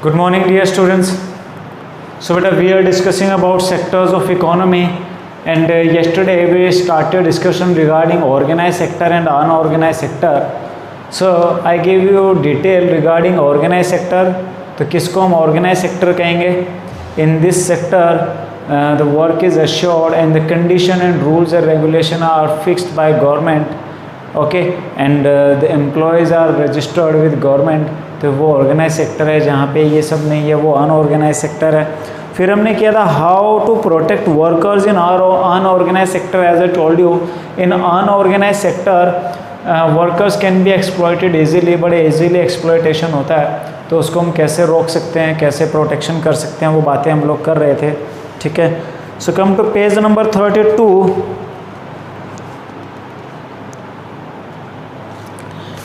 Good morning, dear students. So, we are discussing about sectors of economy, and yesterday we started discussion regarding organized sector and unorganized sector. So, I give you detail regarding organized sector. तो किसको हम organized sector कहेंगे? In this sector, the work is assured and the condition and rules and regulation are fixed by government. Okay, and the employees are registered with government. तो वो organise sector है, जहाँ पे ये सब नहीं है वो अनऑर्गेनाइज सेक्टर है. फिर हमने किया था how to protect workers in unorganise sector. As I told you, in unorganise sector workers can be exploited easily, बड़े इजीली एक्सप्लॉइटेशन होता है. तो उसको हम कैसे रोक सकते हैं, कैसे प्रोटेक्शन कर सकते हैं, वो बातें हम लोग कर रहे थे. ठीक है. So come to page number 32.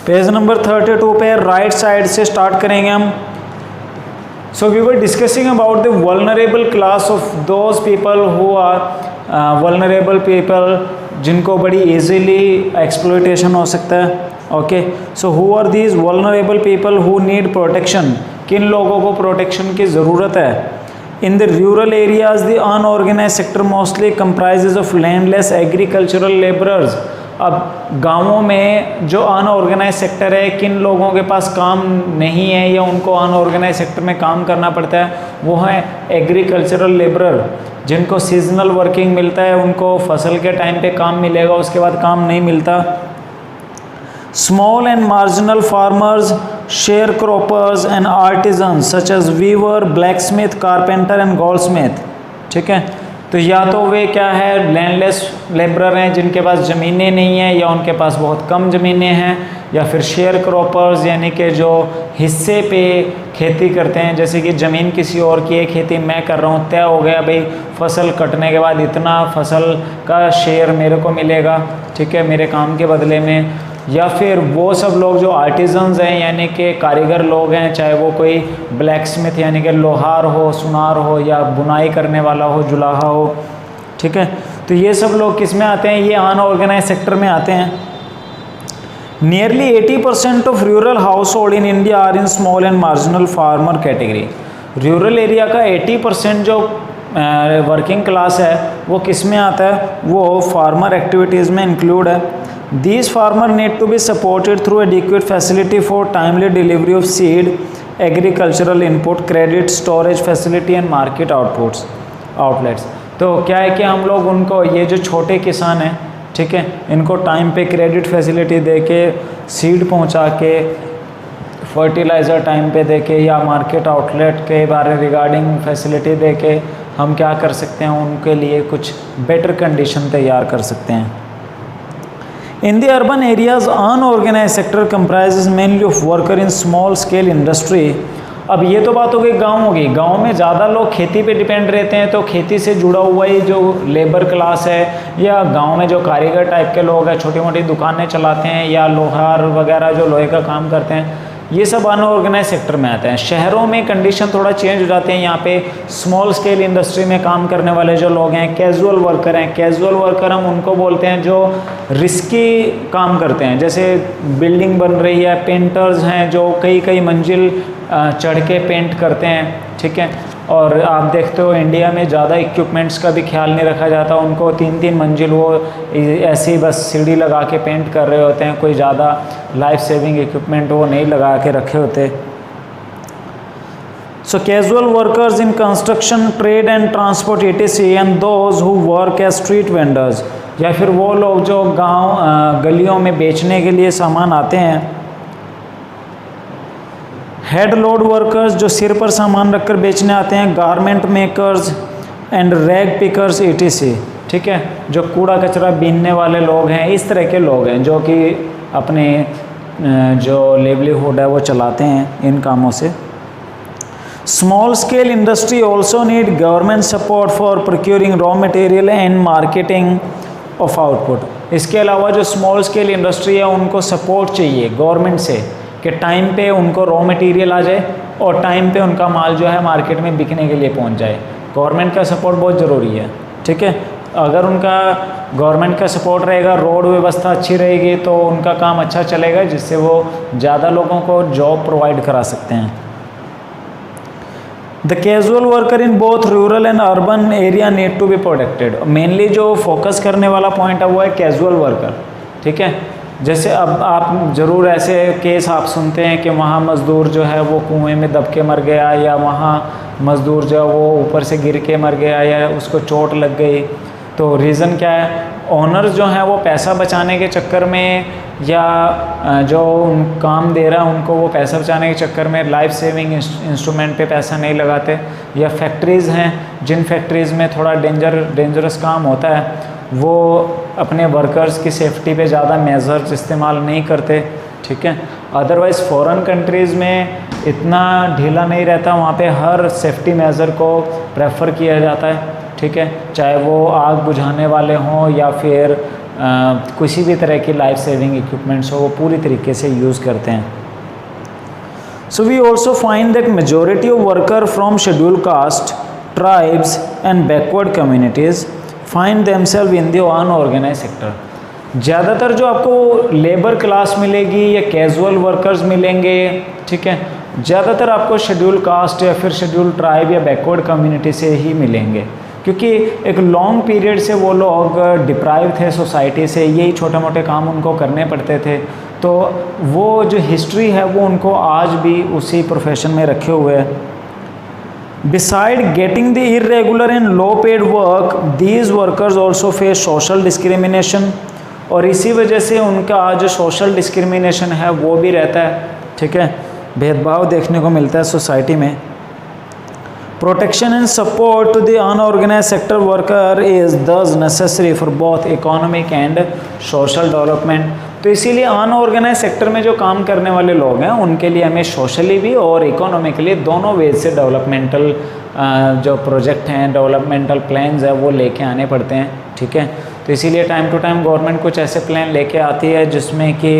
Page number 32 पे राइट साइड से स्टार्ट करेंगे हम. So we were discussing about the vulnerable class of those people who are vulnerable people, जिनको बड़ी इजीली एक्सप्लॉइटेशन हो सकता है. Okay, so who are these vulnerable people who need protection. किन लोगों को प्रोटेक्शन की ज़रूरत है? In the rural areas the unorganise sector mostly comprises of landless agricultural labourers. अब गांवों में जो अनऑर्गेनाइज सेक्टर है, किन लोगों के पास काम नहीं है या उनको अनऑर्गेनाइज सेक्टर में काम करना पड़ता है, वो है एग्रीकल्चरल लेबरर, जिनको सीजनल वर्किंग मिलता है, उनको फसल के टाइम पे काम मिलेगा, उसके बाद काम नहीं मिलता. Small and marginal farmers, sharecroppers and artisans such as weaver, blacksmith, carpenter and goldsmith. ठीक है. तो या तो वे क्या है, लैंडलेस लेबरर हैं जिनके पास ज़मीनें नहीं हैं या उनके पास बहुत कम ज़मीनें हैं, या फिर शेयर क्रॉपर्स यानी कि जो हिस्से पे खेती करते हैं, जैसे कि ज़मीन किसी और की है, खेती मैं कर रहा हूँ, तय हो गया भाई फसल कटने के बाद इतना फसल का शेयर मेरे को मिलेगा, ठीक है, मेरे काम के बदले में. या फिर वो सब लोग जो आर्टिजन्स हैं यानी कि कारीगर लोग हैं, चाहे वो कोई ब्लैक स्मिथ यानी कि लोहार हो, सुनार हो, या बुनाई करने वाला हो, जुलाहा हो. ठीक है. तो ये सब लोग किस में आते हैं? ये अनऑर्गेनाइज सेक्टर में आते हैं. Nearly 80% of rural household in India are in small and marginal farmer category. Rural area का 80% जो वर्किंग क्लास है वो किस में आता है? वो फार्मर एक्टिविटीज़ में इंक्लूड है. These farmers need to be supported through adequate facility for timely delivery of seed, agricultural input, credit, storage facility and market outlets. तो क्या है कि हम लोग उनको, ये जो छोटे किसान हैं, ठीक है, इनको टाइम पे क्रेडिट फैसिलिटी दे के, सीड पहुंचा के, फर्टिलाइज़र टाइम पे दे के, या मार्केट आउटलेट के बारे रिगार्डिंग फैसिलिटी दे के हम क्या कर सकते हैं, उनके लिए कुछ बेटर कंडीशन तैयार कर सकते हैं. In the urban areas, unorganized sector comprises mainly of worker in small scale industry. अब ये तो बात हो गई गाँव होगी. गाँव में ज़्यादा लोग खेती पे डिपेंड रहते हैं, तो खेती से जुड़ा हुआ ही जो लेबर क्लास है, या गांव में जो कारीगर टाइप के लोग हैं, छोटी मोटी दुकानें चलाते हैं, या लोहार वगैरह जो लोहे का काम करते हैं, ये सब अनऑर्गेनाइज सेक्टर में आते हैं. शहरों में कंडीशन थोड़ा चेंज हो जाते हैं. यहाँ पे स्मॉल स्केल इंडस्ट्री में काम करने वाले जो लोग हैं, कैजुअल वर्कर हैं. कैजुअल वर्कर हम उनको बोलते हैं जो रिस्की काम करते हैं, जैसे बिल्डिंग बन रही है, पेंटर्स हैं जो कई कई मंजिल चढ़ के पेंट करते हैं. ठीक है. और आप देखते हो इंडिया में ज़्यादा इक्विपमेंट्स का भी ख्याल नहीं रखा जाता. उनको 3-3 मंजिल वो ऐसे ही बस सीढ़ी लगा के पेंट कर रहे होते हैं, कोई ज़्यादा लाइफ सेविंग इक्विपमेंट वो नहीं लगा के रखे होते. So casual workers in construction, trade and transport etc and those who work as street vendors, या फिर वो लोग जो गांव गलियों में बेचने के लिए सामान आते हैं. हेड लोड वर्कर्स, जो सिर पर सामान रखकर बेचने आते हैं. Garment makers and rag pickers etc. ठीक है. जो कूड़ा कचरा बीनने वाले लोग हैं, इस तरह के लोग हैं जो कि अपने जो लेवलीहुड है वो चलाते हैं इन कामों से. Small scale industry also need government support for procuring raw material and marketing of output. इसके अलावा जो स्मॉल स्केल इंडस्ट्री है उनको सपोर्ट चाहिए गवर्नमेंट से कि टाइम पे उनको रॉ मटेरियल आ जाए और टाइम पे उनका माल जो है मार्केट में बिकने के लिए पहुंच जाए. गवर्नमेंट का सपोर्ट बहुत ज़रूरी है. ठीक है. अगर उनका गवर्नमेंट का सपोर्ट रहेगा, रोड व्यवस्था अच्छी रहेगी, तो उनका काम अच्छा चलेगा, जिससे वो ज़्यादा लोगों को जॉब प्रोवाइड करा सकते हैं. The casual worker in both rural and urban area need to be protected. Mainly जो फोकस करने वाला पॉइंट है वो है कैजुअल वर्कर, ठीक है। जैसे अब आप ज़रूर ऐसे केस आप सुनते हैं कि वहाँ मज़दूर जो है वो कुएं में दब के मर गया, या वहाँ मज़दूर जो है वो ऊपर से गिर के मर गया, या उसको चोट लग गई। तो रीज़न क्या है? ओनर्स जो हैं वो पैसा बचाने के चक्कर में, या जो काम दे रहा है उनको वो पैसा बचाने के चक्कर में लाइफ सेविंग इंस्ट्रूमेंट पे पैसा नहीं लगाते। या फैक्ट्रीज़ हैं जिन फैक्ट्रीज़ में थोड़ा डेंजरस काम होता है, वो अपने वर्कर्स की सेफ्टी पे ज़्यादा मेजर्स इस्तेमाल नहीं करते, ठीक है। अदरवाइज़ फॉरेन कंट्रीज़ में इतना ढीला नहीं रहता, वहाँ पे हर सेफ्टी मेजर को प्रेफर किया जाता है, ठीक है। चाहे वो आग बुझाने वाले हों या फिर किसी भी तरह की लाइफ सेविंग इक्विपमेंट्स हो, वो पूरी तरीके से यूज़ करते हैं। So we also find that majority of worker from schedule caste, tribes and backward communities find themselves in the unorganised sector. ज़्यादातर जो आपको लेबर क्लास मिलेगी या कैजुअल वर्कर्स मिलेंगे, ठीक है, ज़्यादातर आपको शेड्यूल कास्ट या फिर शेड्यूल ट्राइब या बैकवर्ड कम्युनिटी से ही मिलेंगे, क्योंकि एक लॉन्ग पीरियड से वो लोग डिप्राइव थे सोसाइटी से, यही छोटे मोटे काम उनको करने पड़ते थे। तो वो जो हिस्ट्री है वो उनको आज भी उसी प्रोफेशन में रखे हुए है। Beside getting the irregular and low paid work, these workers also face social discrimination, और इसी वजह से उनका जो सोशल डिस्क्रिमिनेशन है वो भी रहता है, ठीक है। भेदभाव देखने को मिलता है सोसाइटी में। Protection and support to the unorganised sector worker is thus necessary for both economic and social development. तो इसीलिए अनऑर्गेनाइज सेक्टर में जो काम करने वाले लोग हैं उनके लिए हमें सोशली भी और इकोनॉमिकली दोनों वेज से डेवलपमेंटल जो प्रोजेक्ट हैं, डेवलपमेंटल प्लान्स है वो लेके आने पड़ते हैं, ठीक है। तो इसीलिए टाइम टू टाइम गवर्नमेंट कुछ ऐसे प्लान लेके आती है जिसमें कि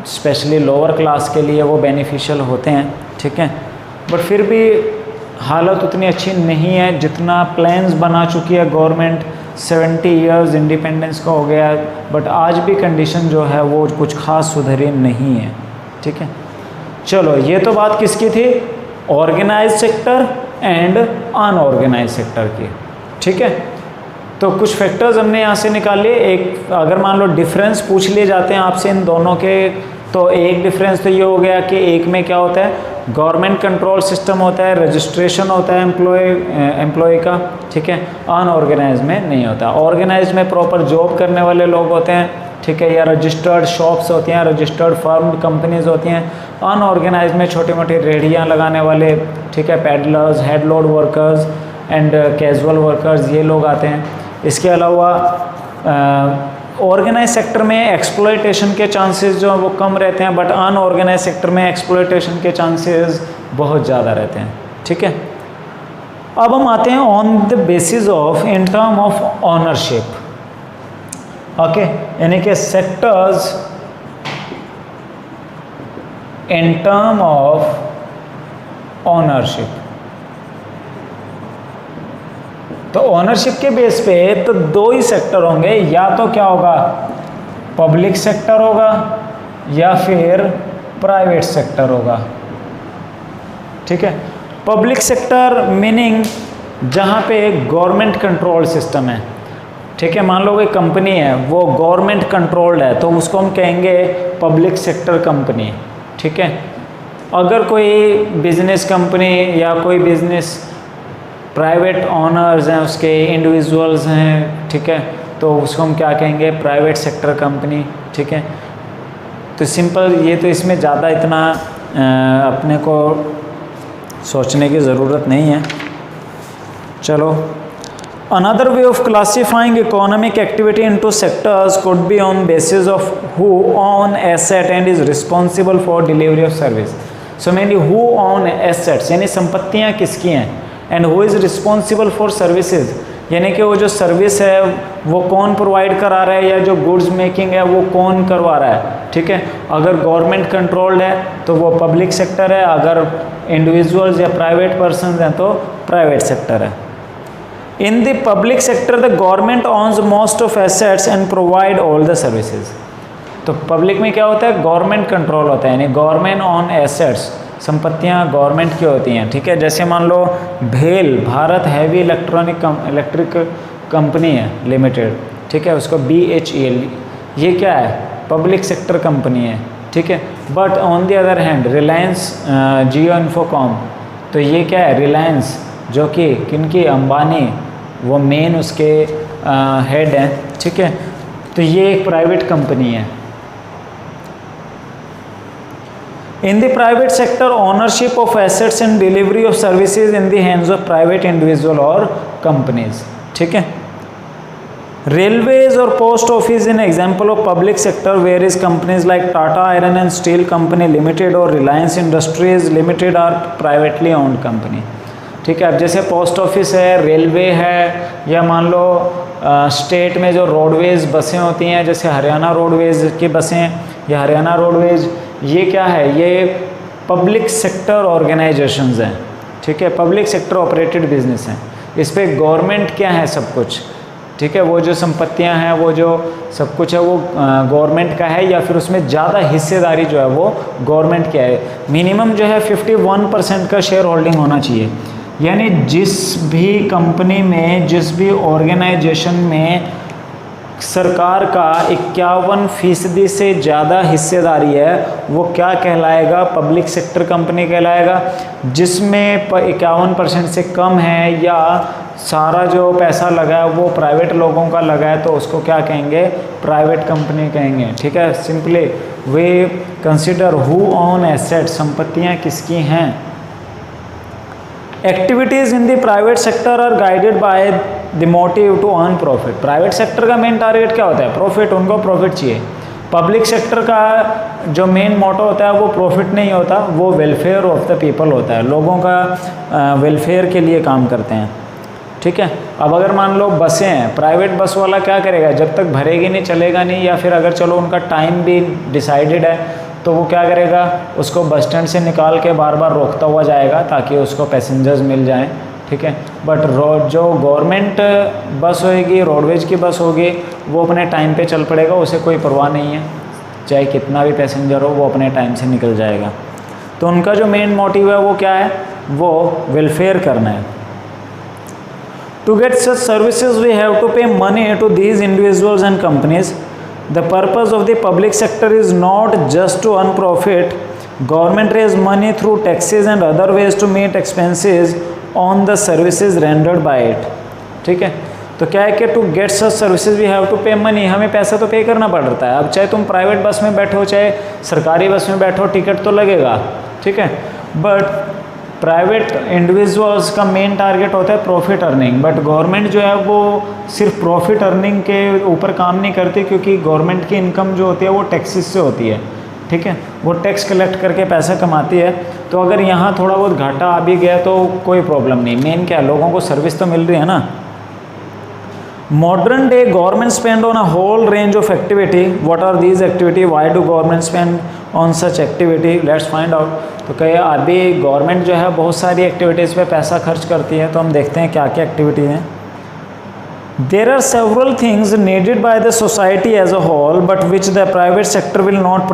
स्पेशली लोअर क्लास के लिए वो बेनिफिशियल होते हैं, ठीक है। बट फिर भी हालत उतनी अच्छी नहीं है जितना प्लान्स बना चुकी है गवर्नमेंट। 70 इयर्स इंडिपेंडेंस का हो गया, बट आज भी कंडीशन जो है वो कुछ खास सुधरी नहीं है, ठीक है। चलो, ये तो बात किसकी थी? Organise sector and unorganise sector की, ठीक है। तो कुछ फैक्टर्स हमने यहाँ से निकाल लिए। एक अगर मान लो डिफरेंस पूछ लिए जाते हैं आपसे इन दोनों के, तो एक डिफरेंस तो ये हो गया कि एक में क्या होता है, गवर्नमेंट कंट्रोल सिस्टम होता है, रजिस्ट्रेशन होता है एम्प्लॉय का, ठीक है। अनऑर्गेनाइज में नहीं होता। ऑर्गेनाइज में प्रॉपर जॉब करने वाले लोग होते हैं, ठीक है, या रजिस्टर्ड शॉप्स होती हैं, रजिस्टर्ड फार्म कंपनीज होती हैं। अनऑर्गेनाइज में छोटी मोटी रेहड़ियाँ लगाने वाले, ठीक है, peddlers, head load workers and casual workers, ये लोग आते हैं। इसके अलावा ऑर्गेनाइज सेक्टर में एक्सप्लॉयटेशन के चांसेस जो हैं वो कम रहते हैं, बट अनऑर्गेनाइज सेक्टर में एक्सप्लॉयटेशन के चांसेस बहुत ज़्यादा रहते हैं, ठीक है। अब हम आते हैं on the basis of in term of ownership, okay, यानी कि sectors in term of ownership. तो ऑनरशिप के बेस पे तो दो ही सेक्टर होंगे, या तो क्या होगा, पब्लिक सेक्टर होगा या फिर प्राइवेट सेक्टर होगा, ठीक है। पब्लिक सेक्टर मीनिंग जहाँ पे गवर्नमेंट कंट्रोल सिस्टम है, ठीक है। मान लो कोई कंपनी है वो गवर्नमेंट कंट्रोल्ड है तो उसको हम कहेंगे पब्लिक सेक्टर कंपनी, ठीक है। अगर कोई बिजनेस कंपनी या कोई बिजनेस प्राइवेट ऑनर्स हैं, उसके इंडिविजुअल्स हैं, ठीक है, तो उसको हम क्या कहेंगे, प्राइवेट सेक्टर कंपनी, ठीक है। तो सिंपल, ये तो इसमें ज़्यादा इतना अपने को सोचने की ज़रूरत नहीं है। चलो, another way of classifying economic activity into sectors could be on basis of who own asset and is responsible for delivery of service. So mainly who own assets, यानी संपत्तियाँ किसकी हैं, and who is responsible for services, यानी कि वो जो service है वो कौन प्रोवाइड करा रहा है, या जो गुड्स मेकिंग है वो कौन करवा रहा है, ठीक है। अगर गवर्नमेंट कंट्रोल्ड है तो वो पब्लिक सेक्टर है, अगर इंडिविजुअल्स या प्राइवेट पर्सनस हैं तो प्राइवेट सेक्टर है। In the public sector the government owns most of assets and provide all the services. तो पब्लिक में क्या होता है, गवर्नमेंट कंट्रोल होता है, यानी गवर्नमेंट ऑन एसेट्स, संपत्तियां गवर्नमेंट की होती हैं, ठीक है। जैसे मान लो भेल भारत हैवी इलेक्ट्रिक कंपनी है लिमिटेड, ठीक है, उसको BHEL, ये क्या है, पब्लिक सेक्टर कंपनी है, ठीक है। But on the other hand Reliance Jio Infocom, तो ये क्या है, रिलायंस जो कि किनकी, अंबानी, वो मेन उसके हेड हैं, ठीक है। तो ये एक प्राइवेट कंपनी है। In the private sector, ownership of assets and delivery of services in the hands of private individual or companies, ठीक है। Railways और post office in example of public sector, whereas companies like Tata Iron and Steel Company Limited और Reliance Industries Limited are privately owned company, ठीक है। अब जैसे post office है, railway है, या मान लो स्टेट में जो रोडवेज बसें होती हैं, जैसे हरियाणा रोडवेज की बसें या हरियाणा रोडवेज, ये क्या है, ये पब्लिक सेक्टर ऑर्गेनाइजेशंस हैं, ठीक है, पब्लिक सेक्टर ऑपरेटेड बिजनेस हैं। इस पे गवर्नमेंट क्या है, सब कुछ, ठीक है, वो जो संपत्तियां हैं, वो जो सब कुछ है, वो गवर्नमेंट का है, या फिर उसमें ज़्यादा हिस्सेदारी जो है वो गवर्नमेंट की है। मिनिमम जो है 51% का शेयर होल्डिंग होना चाहिए, यानी जिस भी कंपनी में, जिस भी ऑर्गेनाइजेशन में सरकार का 51% से ज़्यादा हिस्सेदारी है, वो क्या कहलाएगा, पब्लिक सेक्टर कंपनी कहलाएगा। जिसमें 51% से कम है या सारा जो पैसा लगा है वो प्राइवेट लोगों का लगा है, तो उसको क्या कहेंगे, प्राइवेट कंपनी कहेंगे, ठीक है। Simply we consider who own asset, संपत्तियाँ किसकी हैं। Activities in the private sector are guided by the motive to earn profit. Private sector का मेन टारगेट क्या होता है, प्रॉफिट, उनको प्रॉफिट चाहिए। पब्लिक सेक्टर का जो मेन मोटो होता है वो प्रॉफिट नहीं होता, वो वेलफेयर ऑफ द पीपल होता है, लोगों का वेलफेयर के लिए काम करते हैं, ठीक है। अब अगर मान लो बसें हैं, प्राइवेट बस वाला क्या करेगा, जब तक भरेगी नहीं चलेगा नहीं, या फिर अगर चलो उनका टाइम भी डिसाइडेड है तो वो क्या करेगा, उसको बस स्टैंड से निकाल के बार बार रोकता हुआ जाएगा ताकि उसको पैसेंजर्स मिल जाएं, ठीक है। बट जो गवर्नमेंट बस होएगी, रोडवेज की बस होगी, वो अपने टाइम पे चल पड़ेगा, उसे कोई परवाह नहीं है, चाहे कितना भी पैसेंजर हो, वो अपने टाइम से निकल जाएगा। तो उनका जो मेन मोटिव है वो क्या है, वो वेलफेयर करना है। To get such services we have to pay money to these individuals and companies. The purpose of the public sector is not just to earn profit. Government raise money through taxes and other ways to meet expenses on the services rendered by it, ठीक है। तो क्या है कि to get such services we have to pay money, हमें पैसा तो पे करना पड़ता है। अब चाहे तुम प्राइवेट बस में बैठो, चाहे सरकारी बस में बैठो, टिकट तो लगेगा, ठीक है। बट प्राइवेट इंडिविजुअल्स का मेन टारगेट होता है प्रॉफिट अर्निंग, बट गवर्नमेंट जो है वो सिर्फ प्रॉफिट अर्निंग के ऊपर काम नहीं करती, क्योंकि गवर्नमेंट की इनकम जो होती है वो टैक्सेस से होती है, ठीक है, वो टैक्स कलेक्ट करके पैसा कमाती है। तो अगर यहाँ थोड़ा बहुत घाटा आ भी गया तो कोई प्रॉब्लम नहीं, मेन क्या है, लोगों को सर्विस तो मिल रही है ना। Modern day government spend on a whole range of activity. What are these activity, why do government spend on such activity, let's find out. तो क्या अभी गवर्नमेंट जो है बहुत सारी एक्टिविटीज़ पे पैसा खर्च करती है, तो हम देखते हैं क्या क्या एक्टिविटी हैं। There are several things needed by the society as a whole but which the private sector will not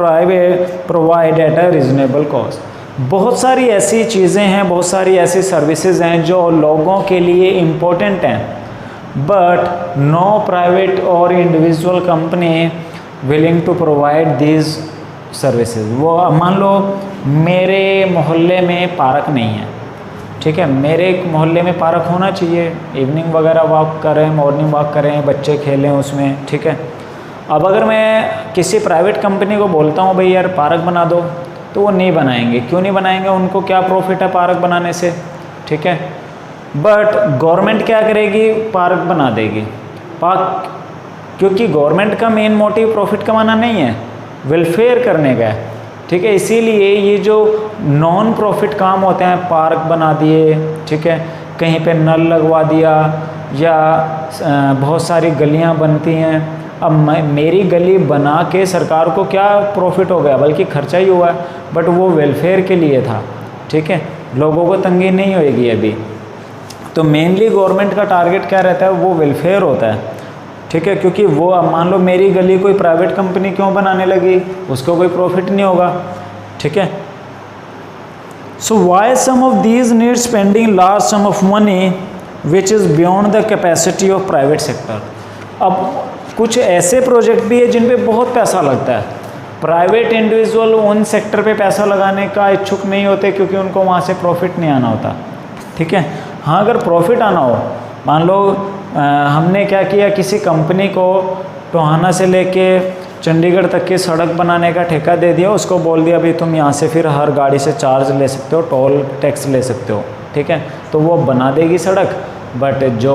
provide at a reasonable cost. बहुत सारी ऐसी चीज़ें हैं, बहुत सारी ऐसी सर्विसेज हैं जो लोगों के लिए इम्पोर्टेंट हैं, बट नो प्राइवेट और individual company willing to provide these services. वो मान लो मेरे मोहल्ले में पार्क नहीं है, ठीक है, मेरे मोहल्ले में पार्क होना चाहिए, इवनिंग वगैरह वॉक करें, मॉर्निंग वॉक करें, बच्चे खेलें उसमें, ठीक है। अब अगर मैं किसी प्राइवेट कंपनी को बोलता हूँ भाई यार पार्क बना दो, तो वो नहीं बनाएंगे। क्यों नहीं बनाएंगे, उनको क्या प्रॉफिट है पार्क बनाने से, ठीक है। बट गवर्नमेंट क्या करेगी, पार्क बना देगी, पार्क, क्योंकि गवर्नमेंट का मेन मोटिव प्रॉफिट कमाना नहीं है, वेलफेयर करने का है, ठीक है। इसीलिए ये जो नॉन प्रॉफिट काम होते हैं, पार्क बना दिए, ठीक है, कहीं पे नल लगवा दिया, या बहुत सारी गलियां बनती हैं। अब मेरी गली बना के सरकार को क्या प्रॉफिट हो गया, बल्कि खर्चा ही हुआ है, बट वो वेलफेयर के लिए था, ठीक है, लोगों को तंगी नहीं होएगी अभी। तो मेनली गवर्नमेंट का टारगेट क्या रहता है, वो वेलफेयर होता है, ठीक है, क्योंकि वो अब मान लो मेरी गली कोई प्राइवेट कंपनी क्यों बनाने लगी, उसको कोई प्रॉफिट नहीं होगा, ठीक है। So why some of these need spending large sum of money which is beyond the capacity of private sector? अब कुछ ऐसे प्रोजेक्ट भी है जिन पे बहुत पैसा लगता है, प्राइवेट इंडिविजुअल उन सेक्टर पे पैसा लगाने का इच्छुक नहीं होते क्योंकि उनको वहाँ से प्रॉफिट नहीं आना होता, ठीक है। हाँ, अगर प्रॉफिट आना हो, मान लो हमने क्या किया, किसी कंपनी को टोहाना से लेके चंडीगढ़ तक की सड़क बनाने का ठेका दे दिया, उसको बोल दिया भाई तुम यहाँ से फिर हर गाड़ी से चार्ज ले सकते हो, टोल टैक्स ले सकते हो, ठीक है। तो वो बना देगी सड़क, बट जो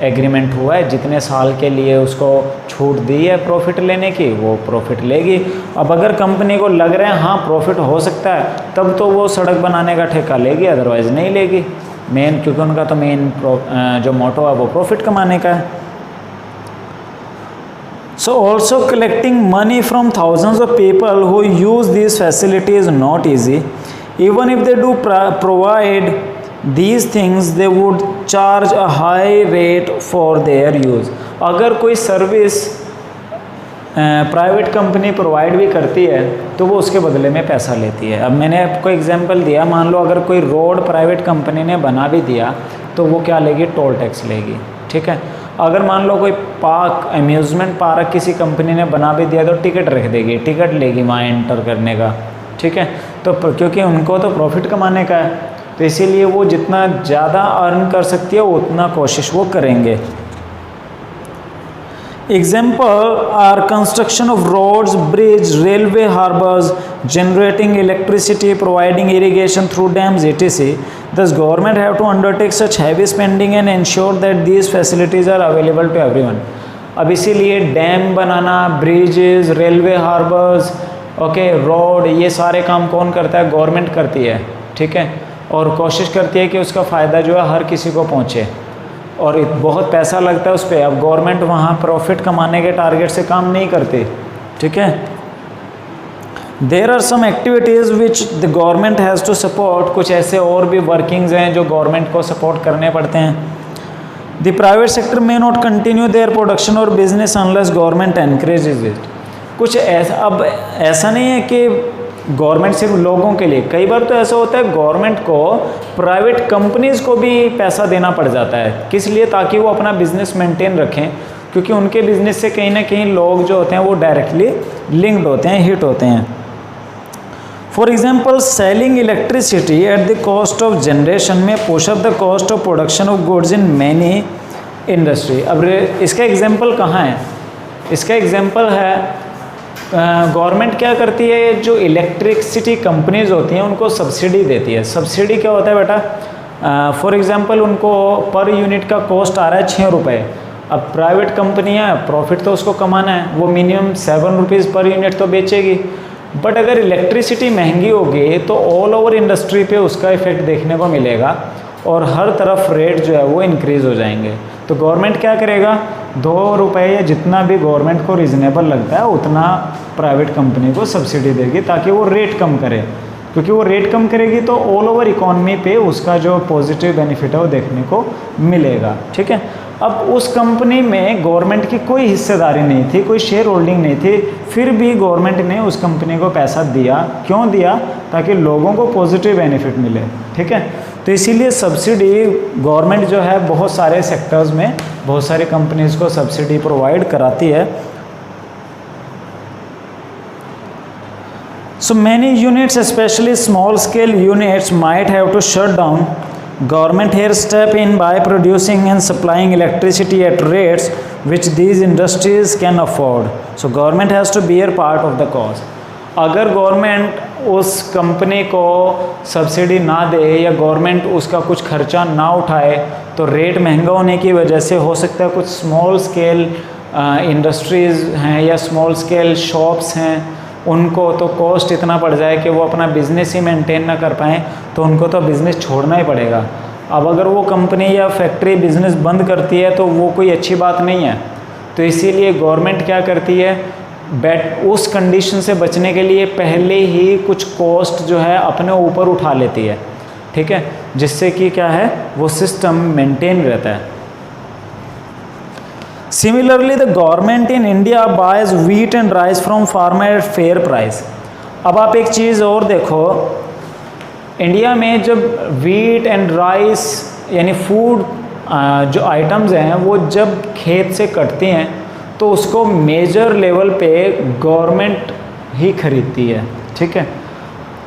एग्रीमेंट हुआ है जितने साल के लिए उसको छूट दी है प्रॉफिट लेने की, वो प्रॉफिट लेगी। अब अगर कंपनी को लग रहा है हाँ प्रॉफिट हो सकता है, तब तो वो सड़क बनाने का ठेका लेगी, अदरवाइज़ नहीं लेगी। मेन, क्योंकि उनका तो मेन जो मोटो है वो प्रॉफिट कमाने का है। So also collecting money from thousands of people who use these facilities is not easy. Even if they do provide these things, they would charge a high rate for their use. अगर कोई service private company provide भी करती है तो वो उसके बदले में पैसा लेती है। अब मैंने आपको एग्जांपल दिया, मान लो अगर कोई रोड प्राइवेट कंपनी ने बना भी दिया तो वो क्या लेगी, टोल टैक्स लेगी, ठीक है। अगर मान लो कोई पार्क, अम्यूज़मेंट पार्क किसी कंपनी ने बना भी दिया तो टिकट रख देगी, टिकट लेगी वहाँ एंटर करने का, ठीक है। तो क्योंकि उनको तो प्रॉफिट कमाने का है, तो इसीलिए वो जितना ज़्यादा अर्न कर सकती है उतना कोशिश वो करेंगे। Example are construction of roads, bridge, railway, harbors, generating electricity, providing irrigation through dams, etc. Thus, government have to undertake such heavy spending and ensure that these facilities are available to everyone. अब इसीलिए dam बनाना, bridges, railway, harbours, okay, road, ये सारे काम कौन करता है, government करती है, ठीक है। और कोशिश करती है कि उसका फ़ायदा जो है हर किसी को पहुँचे, और बहुत पैसा लगता है उस पर। अब गवर्नमेंट वहाँ प्रॉफिट कमाने के टारगेट से काम नहीं करती, ठीक है। There are some activities which the government has to support, कुछ ऐसे और भी वर्किंग्स हैं जो गवर्नमेंट को सपोर्ट करने पड़ते हैं। The private sector may not continue their production और business unless government encourages it. कुछ ऐसा, अब ऐसा नहीं है कि गवर्नमेंट सिर्फ लोगों के लिए, कई बार तो ऐसा होता है गवर्नमेंट को प्राइवेट कंपनीज़ को भी पैसा देना पड़ जाता है, किस लिए, ताकि वो अपना बिजनेस मेंटेन रखें, क्योंकि उनके बिजनेस से कहीं ना कहीं लोग जो होते हैं वो डायरेक्टली लिंक्ड होते हैं, हिट होते हैं। For example, selling electricity at the cost of generation may push up the cost of production of goods in many industry. अब इसका एग्जाम्पल कहाँ है, इसका एग्जाम्पल है गवर्नमेंट क्या करती है, जो इलेक्ट्रिसिटी कंपनीज होती हैं उनको सब्सिडी देती है। सब्सिडी क्या होता है बेटा, फॉर एग्जांपल उनको पर यूनिट का कॉस्ट आ रहा है 6 रुपये। अब प्राइवेट कंपनियां, प्रॉफिट तो उसको कमाना है, वो मिनिमम 7 रुपीज़ पर यूनिट तो बेचेगी। बट अगर इलेक्ट्रिसिटी महंगी होगी तो ऑल ओवर इंडस्ट्री पे उसका इफेक्ट देखने को मिलेगा और हर तरफ रेट जो है वो इंक्रीज़ हो जाएंगे। तो गवर्नमेंट क्या करेगा, 2 रुपये या जितना भी गवर्नमेंट को रिजनेबल लगता है उतना प्राइवेट कंपनी को सब्सिडी देगी, ताकि वो रेट कम करे, क्योंकि वो रेट कम करेगी तो ऑल ओवर इकॉनमी पे उसका जो पॉजिटिव बेनिफिट है वो देखने को मिलेगा, ठीक है। अब उस कंपनी में गवर्नमेंट की कोई हिस्सेदारी नहीं थी, कोई शेयर होल्डिंग नहीं थी, फिर भी गवर्नमेंट ने उस कंपनी को पैसा दिया। क्यों दिया, ताकि लोगों को पॉजिटिव बेनिफिट मिले, ठीक है। तो इसीलिए सब्सिडी गवर्नमेंट जो है बहुत सारे सेक्टर्स में बहुत सारी कंपनीज़ को सब्सिडी प्रोवाइड कराती है। So many units, especially small scale units, might have to shut down. Government here step in by producing and supplying electricity at rates which these industries can afford. So government has to bear part of the cost. अगर government उस company को subsidy ना दे या government उसका कुछ खर्चा ना उठाए तो रेट महंगा होने की वजह से हो सकता है कुछ स्मॉल स्केल इंडस्ट्रीज़ हैं या स्मॉल स्केल शॉप्स हैं, उनको तो कॉस्ट इतना पड़ जाए कि वो अपना बिज़नेस ही मेंटेन ना कर पाएँ, तो उनको तो बिज़नेस छोड़ना ही पड़ेगा। अब अगर वो कंपनी या फैक्ट्री बिज़नेस बंद करती है तो वो कोई अच्छी बात नहीं है। तो इसीलिए गवर्नमेंट क्या करती है, उस कंडीशन से बचने के लिए पहले ही कुछ कॉस्ट जो है अपने ऊपर उठा लेती है, ठीक है, जिससे कि क्या है वो सिस्टम मेंटेन रहता है। Similarly the government in India boys wheat and rice from farmer at fair price. अब आप एक चीज़ और देखो, इंडिया में जब वीट एंड राइस यानी फूड जो आइटम्स हैं वो जब खेत से कटती हैं तो उसको मेजर लेवल पे गवर्नमेंट ही खरीदती है, ठीक है,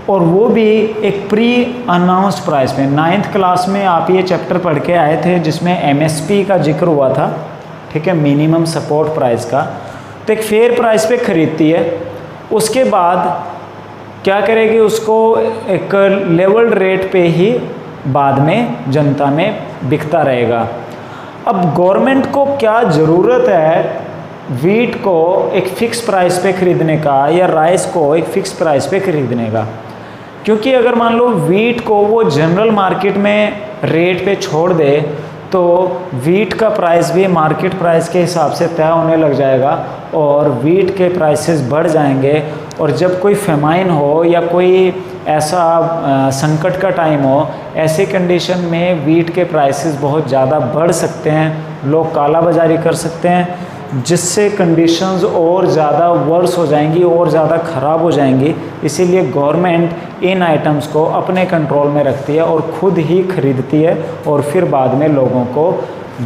और वो भी एक प्री अनाउंस्ड प्राइस पे। 9th क्लास में आप ये चैप्टर पढ़ के आए थे जिसमें MSP का जिक्र हुआ था, ठीक है, मिनिमम सपोर्ट प्राइस का। तो एक फेयर प्राइस पे खरीदती है, उसके बाद क्या करेगी, उसको एक लेवल रेट पे ही बाद में जनता में बिकता रहेगा। अब गवर्नमेंट को क्या ज़रूरत है वीट को एक फ़िक्स प्राइस पे ख़रीदने का या राइस को एक फ़िक्स प्राइस पे ख़रीदने का? क्योंकि अगर मान लो वीट को वो जनरल मार्केट में रेट पे छोड़ दे तो वीट का प्राइस भी मार्केट प्राइस के हिसाब से तय होने लग जाएगा और वीट के प्राइसेस बढ़ जाएंगे। और जब कोई फेमाइन हो या कोई ऐसा संकट का टाइम हो, ऐसे कंडीशन में वीट के प्राइसेस बहुत ज़्यादा बढ़ सकते हैं, लोग काला बाजारी कर सकते हैं, जिससे कंडीशंस और ज़्यादा वर्स हो जाएंगी और ज़्यादा ख़राब हो जाएंगी। इसीलिए गवर्नमेंट इन आइटम्स को अपने कंट्रोल में रखती है और ख़ुद ही खरीदती है और फिर बाद में लोगों को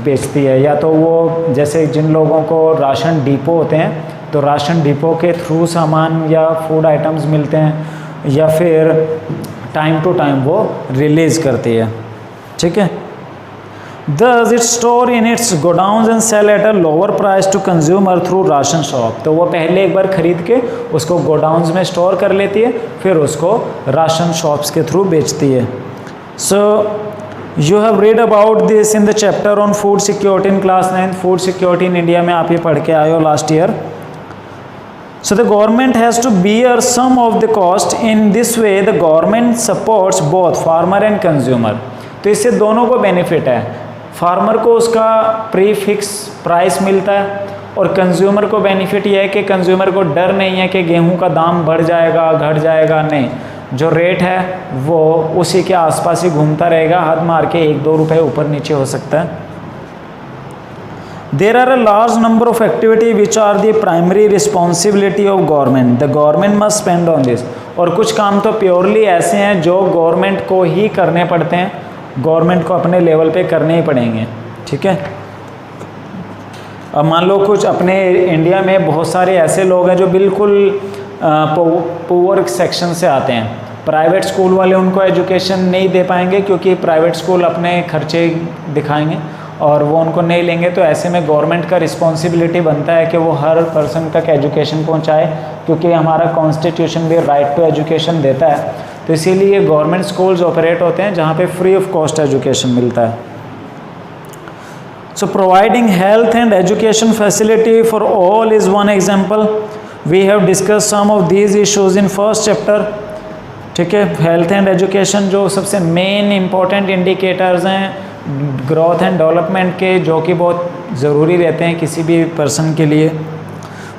बेचती है। या तो वो जैसे जिन लोगों को राशन डिपो होते हैं तो राशन डिपो के थ्रू सामान या फूड आइटम्स मिलते हैं, या फिर टाइम टू टाइम वो रिलीज़ करती है, ठीक है। Thus it store in its godowns and sell at a lower price to consumer through ration shop। तो वो पहले एक बार खरीद के उसको गोडाउन्स में स्टोर कर लेती है, फिर उसको राशन शॉप्स के थ्रू बेचती है। So you have read about this in the chapter on food security in class 9। Food security in India में आप ये पढ़ के आए हो last year. So the government has to bear some of the cost. In this way the government supports both farmer and consumer। तो इससे दोनों को बेनिफिट है, फार्मर को उसका प्री फिक्स प्राइस मिलता है और कंज्यूमर को बेनिफिट ये है कि कंज्यूमर को डर नहीं है कि गेहूं का दाम बढ़ जाएगा घट जाएगा, नहीं, जो रेट है वो उसी के आसपास ही घूमता रहेगा, हद मार के 1-2 रुपए ऊपर नीचे हो सकता है। There are a large number of activity which are the primary responsibility of government. The government must spend on this। और कुछ काम तो प्योरली ऐसे हैं जो गवर्नमेंट को ही करने पड़ते हैं, गवर्नमेंट को अपने लेवल पे करने ही पड़ेंगे, ठीक है। अब मान लो कुछ अपने इंडिया में बहुत सारे ऐसे लोग हैं जो बिल्कुल पुअर सेक्शन से आते हैं, प्राइवेट स्कूल वाले उनको एजुकेशन नहीं दे पाएंगे क्योंकि प्राइवेट स्कूल अपने खर्चे दिखाएंगे और वो उनको नहीं लेंगे। तो ऐसे में गवर्नमेंट का रिस्पॉन्सिबिलिटी बनता है कि वो हर पर्सन तक एजुकेशन पहुंचाए, क्योंकि हमारा कॉन्स्टिट्यूशन भी राइट टू एजुकेशन देता है। तो इसीलिए गवर्नमेंट स्कूल्स ऑपरेट होते हैं जहाँ पे फ्री ऑफ कॉस्ट एजुकेशन मिलता है। So providing health and education facility for all is one example. We have discuss some of these issues in first chapter, ठीक है। हेल्थ एंड एजुकेशन जो सबसे मेन इंपॉर्टेंट इंडिकेटर्स हैं growth and development के, जो कि बहुत ज़रूरी रहते हैं किसी भी पर्सन के लिए।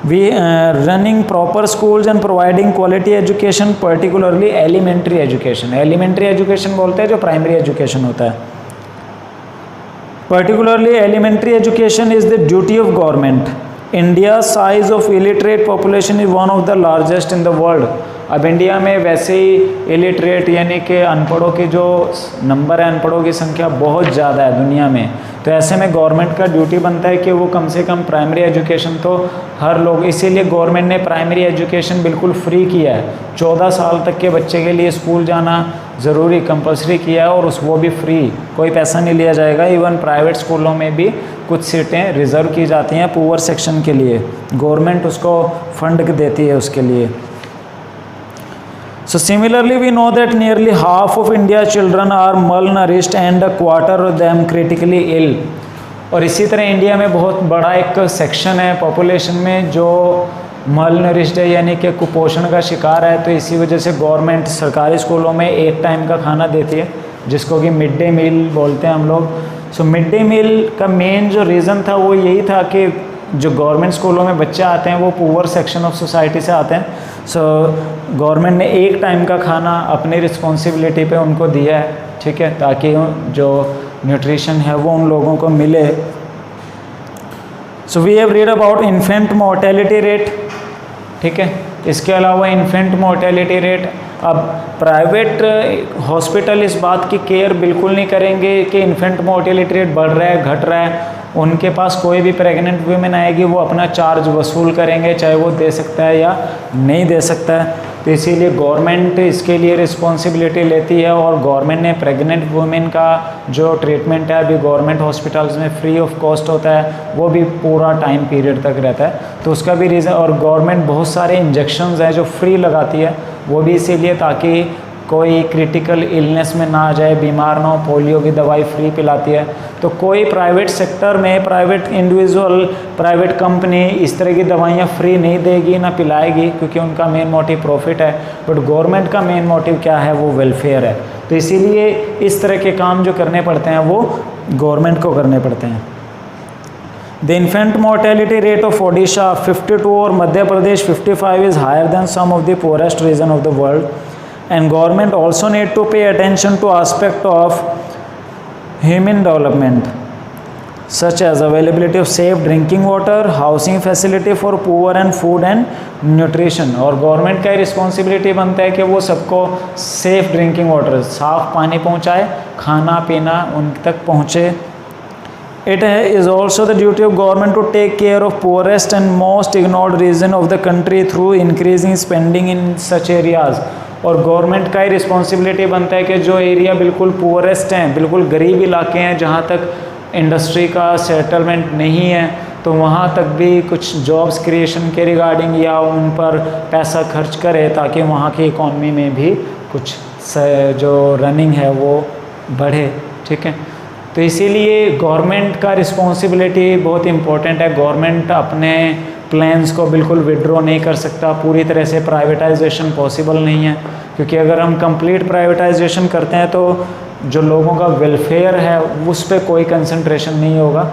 We running proper schools and providing quality education, particularly elementary education. Elementary education बोलते हैं जो प्राइमरी एजुकेशन होता है। Particularly elementary education is the duty of government. India size of illiterate population is one of the largest in the world. अब India में वैसे ही illiterate यानी कि अनपढ़ों की जो नंबर है, अनपढ़ों की संख्या बहुत ज़्यादा है दुनिया में। तो ऐसे में गवर्नमेंट का ड्यूटी बनता है कि वो कम से कम प्राइमरी एजुकेशन तो हर लोग, इसीलिए गवर्नमेंट ने प्राइमरी एजुकेशन बिल्कुल फ्री किया है। 14 साल तक के बच्चे के लिए स्कूल जाना ज़रूरी कंपलसरी किया है और वो भी फ्री, कोई पैसा नहीं लिया जाएगा। इवन प्राइवेट स्कूलों में भी कुछ सीटें रिज़र्व की जाती हैं पुअर सेक्शन के लिए, गवर्नमेंट उसको फंड देती है उसके लिए। So similarly we know that nearly half of India's children are malnourished and a quarter of them critically ill। और इसी तरह इंडिया में बहुत बड़ा एक सेक्शन है पॉपुलेशन में जो malnourished है यानी कि कुपोषण का शिकार है। तो इसी वजह से गवर्नमेंट सरकारी स्कूलों में एक टाइम का खाना देती है जिसको कि मिड डे मील बोलते हैं हम लोग। सो मिड डे मील का मेन जो रीज़न था वो यही था कि जो गवर्नमेंट स्कूलों में बच्चे आते हैं वो पुअर सेक्शन ऑफ सोसाइटी से आते हैं। सो गवर्नमेंट ने एक टाइम का खाना अपनी रिस्पॉन्सिबिलिटी पे उनको दिया है, ठीक है, ताकि जो न्यूट्रिशन है वो उन लोगों को मिले। So we have read about infant mortality rate, ठीक है। इसके अलावा इन्फेंट मोर्टेलिटी रेट अब प्राइवेट हॉस्पिटल इस बात की केयर बिल्कुल नहीं करेंगे कि इन्फेंट मोर्टेलिटी रेट बढ़ रहा है घट रहा है, उनके पास कोई भी प्रेग्नेंट वुमेन आएगी वो अपना चार्ज वसूल करेंगे, चाहे वो दे सकता है या नहीं दे सकता है। तो इसीलिए गवर्नमेंट इसके लिए रिस्पॉन्सिबिलिटी लेती है और गवर्नमेंट ने प्रेग्नेंट वुमेन का जो ट्रीटमेंट है अभी गवर्नमेंट हॉस्पिटल्स में फ्री ऑफ कॉस्ट होता है, वो भी पूरा टाइम पीरियड तक रहता है। तो उसका भी रीज़न, और गवर्नमेंट बहुत सारे इंजेक्शंस हैं जो फ्री लगाती है, वो भी इसीलिए ताकि कोई क्रिटिकल इलनेस में ना आ जाए, बीमार ना हो, पोलियो की दवाई फ्री पिलाती है। तो कोई प्राइवेट सेक्टर में प्राइवेट इंडिविजुअल प्राइवेट कंपनी इस तरह की दवाइयाँ फ्री नहीं देगी ना पिलाएगी, क्योंकि उनका मेन मोटिव प्रॉफिट है। बट गवर्नमेंट का मेन मोटिव क्या है, वो वेलफेयर है। तो इसीलिए इस तरह के काम जो करने पड़ते हैं वो गवर्नमेंट को करने पड़ते हैं। The infant mortality rate of Odisha 52 और Madhya Pradesh 55 is higher than some of the poorest region of the world, and government also need to pay attention to aspect of human development such as availability of safe drinking water, housing facility for poor and food and nutrition। और government का responsibility बनता है कि वो सबको safe drinking water, साफ पानी पहुंचाए, खाना पीना उन तक पहुंचे। It is also the duty of government to take care of poorest and most ignored region of the country through increasing spending in such areas। और गवर्नमेंट का ही रिस्पॉन्सिबिलिटी बनता है कि जो एरिया बिल्कुल पुअरेस्ट हैं, बिल्कुल गरीब इलाके हैं, जहाँ तक इंडस्ट्री का सेटलमेंट नहीं है, तो वहाँ तक भी कुछ जॉब्स क्रिएशन के रिगार्डिंग या उन पर पैसा खर्च करे, ताकि वहाँ की इकॉनमी में भी कुछ जो रनिंग है वो बढ़े। ठीक है, तो इसीलिए गवर्नमेंट का रिस्पॉन्सिबिलिटी बहुत इम्पोर्टेंट है। गवर्नमेंट अपने प्लान्स को बिल्कुल विड्रॉ नहीं कर सकता, पूरी तरह से प्राइवेटाइजेशन पॉसिबल नहीं है, क्योंकि अगर हम कंप्लीट प्राइवेटाइजेशन करते हैं तो जो लोगों का वेलफेयर है उस पर कोई कंसंट्रेशन नहीं होगा।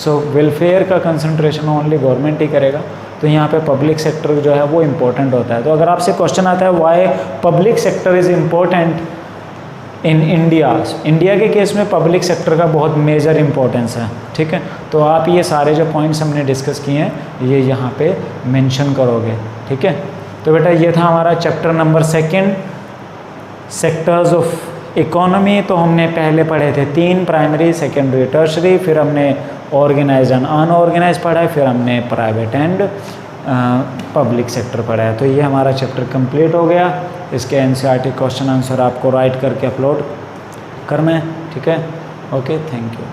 सो वेलफेयर का कंसंट्रेशन ओनली गवर्नमेंट ही करेगा। तो यहाँ पे पब्लिक सेक्टर जो है वो इम्पोर्टेंट होता है। तो अगर आपसे क्वेश्चन आता है why public sector is important in India, India के केस में पब्लिक सेक्टर का बहुत मेजर इंपॉर्टेंस है। ठीक है, तो आप ये सारे जो पॉइंट्स हमने डिस्कस किए हैं ये यहाँ पे मेंशन करोगे। ठीक है, तो बेटा ये था हमारा chapter number 2 sectors of economy. तो हमने पहले पढ़े थे 3, प्राइमरी, सेकेंडरी, टर्शरी, फिर हमने ऑर्गेनाइज एंड अनऑर्गेनाइज पढ़ा है, फिर हमने प्राइवेट एंड पब्लिक सेक्टर पढ़ा है। तो ये हमारा चैप्टर कंप्लीट हो गया। इसके एनसीईआरटी क्वेश्चन आंसर आपको राइट करके अपलोड करना है। ठीक है, ओके, थैंक यू।